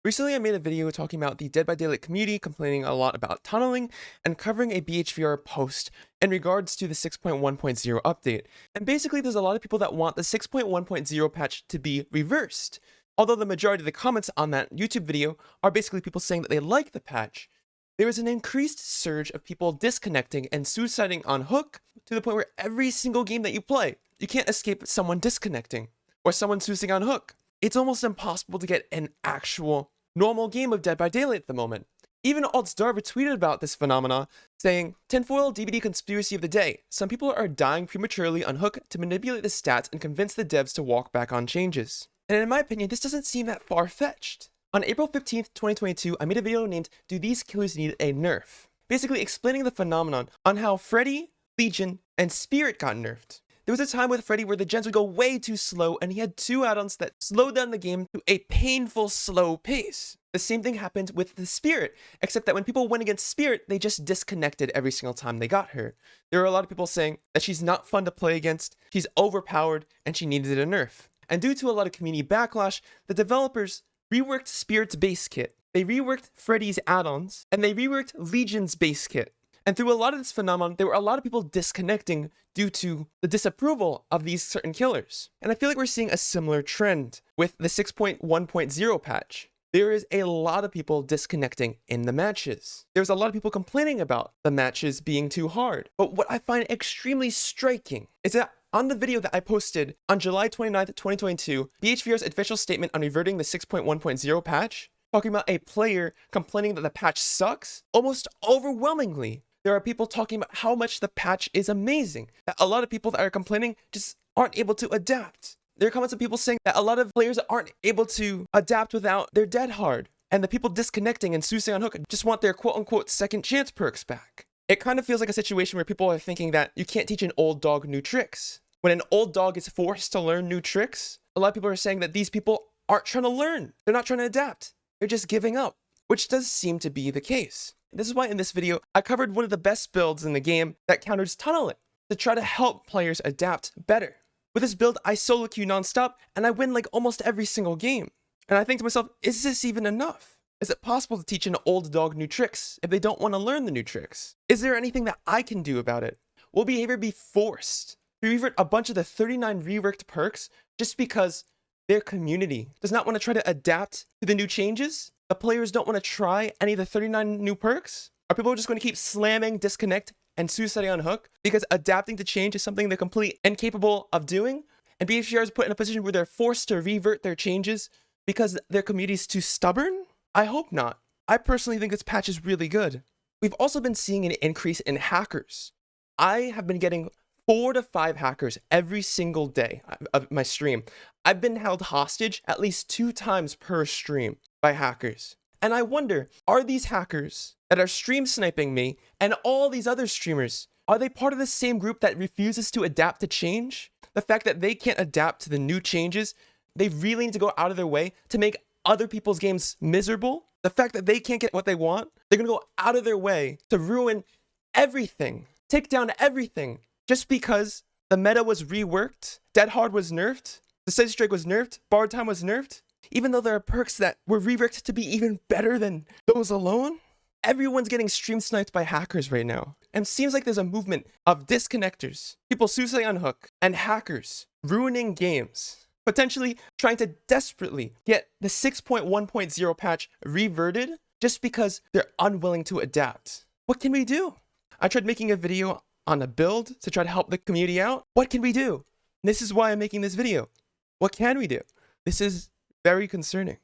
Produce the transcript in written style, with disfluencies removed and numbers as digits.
Recently, I made a video talking about the Dead by Daylight community complaining a lot about tunneling and covering a BHVR post in regards to the 6.1.0 update. And basically, there's a lot of people that want the 6.1.0 patch to be reversed. Although the majority of the comments on that YouTube video are basically people saying that they like the patch, there is an increased surge of people disconnecting and suiciding on Hook to the point where every single game that you play, you can't escape someone disconnecting or someone suiciding on Hook. It's almost impossible to get an actual normal game of Dead by Daylight at the moment. Even Otzdarva tweeted about this phenomena, saying, "Tinfoil DVD conspiracy of the day. Some people are dying prematurely on Hook to manipulate the stats and convince the devs to walk back on changes." And in my opinion, this doesn't seem that far-fetched. On April 15th, 2022, I made a video named "Do These Killers Need a Nerf?" basically explaining the phenomenon on how Freddy, Legion, and Spirit got nerfed. There was a time with Freddy where the gens would go way too slow, and he had two add-ons that slowed down the game to a painful slow pace. The same thing happened with the Spirit, except that when people went against Spirit, they just disconnected every single time they got her. There were a lot of people saying that she's not fun to play against, she's overpowered, and she needed a nerf. And due to a lot of community backlash, the developers reworked Spirit's base kit, they reworked Freddy's add-ons, and they reworked Legion's base kit. And through a lot of this phenomenon, there were a lot of people disconnecting due to the disapproval of these certain killers. And I feel like we're seeing a similar trend with the 6.1.0 patch. There is a lot of people disconnecting in the matches. There's a lot of people complaining about the matches being too hard. But what I find extremely striking is that on the video that I posted on July 29th, 2022, BHVR's official statement on reverting the 6.1.0 patch, talking about a player complaining that the patch sucks, almost overwhelmingly, there are people talking about how much the patch is amazing, that a lot of people that are complaining just aren't able to adapt. There are comments of people saying that a lot of players aren't able to adapt without their dead hard, and the people disconnecting and suiciding on Hook just want their quote-unquote second chance perks back. It kind of feels like a situation where people are thinking that you can't teach an old dog new tricks. When an old dog is forced to learn new tricks, a lot of people are saying that these people aren't trying to learn. They're not trying to adapt. They're just giving up, which does seem to be the case. This is why in this video, I covered one of the best builds in the game that counters tunneling to try to help players adapt better. With this build, I solo queue nonstop and I win like almost every single game. And I think to myself, is this even enough? Is it possible to teach an old dog new tricks if they don't want to learn the new tricks? Is there anything that I can do about it? Will behavior be forced to revert a bunch of the 39 reworked perks just because their community does not want to try to adapt to the new changes? The players don't want to try any of the 39 new perks? Are people just going to keep slamming disconnect and suiciding on Hook because adapting to change is something they're completely incapable of doing? And BHVR is put in a position where they're forced to revert their changes because their community is too stubborn? I hope not. I personally think this patch is really good. We've also been seeing an increase in hackers. I have been getting 4 to 5 hackers every single day of my stream. I've been held hostage at least 2 times per stream by hackers. And I wonder, are these hackers that are stream sniping me and all these other streamers, are they part of the same group that refuses to adapt to change? The fact that they can't adapt to the new changes, they really need to go out of their way to make other people's games miserable? The fact that they can't get what they want, they're gonna go out of their way to ruin everything, take down everything, just because the meta was reworked, Dead Hard was nerfed, the Steady Strike was nerfed, Borrowed Time was nerfed, even though there are perks that were reworked to be even better than those alone. Everyone's getting stream sniped by hackers right now. And it seems like there's a movement of disconnectors, people suiciding on Hook, and hackers ruining games, potentially trying to desperately get the 6.1.0 patch reverted just because they're unwilling to adapt. What can we do? I tried making a video on a build to try to help the community out. What can we do? This is why I'm making this video. What can we do? This is very concerning.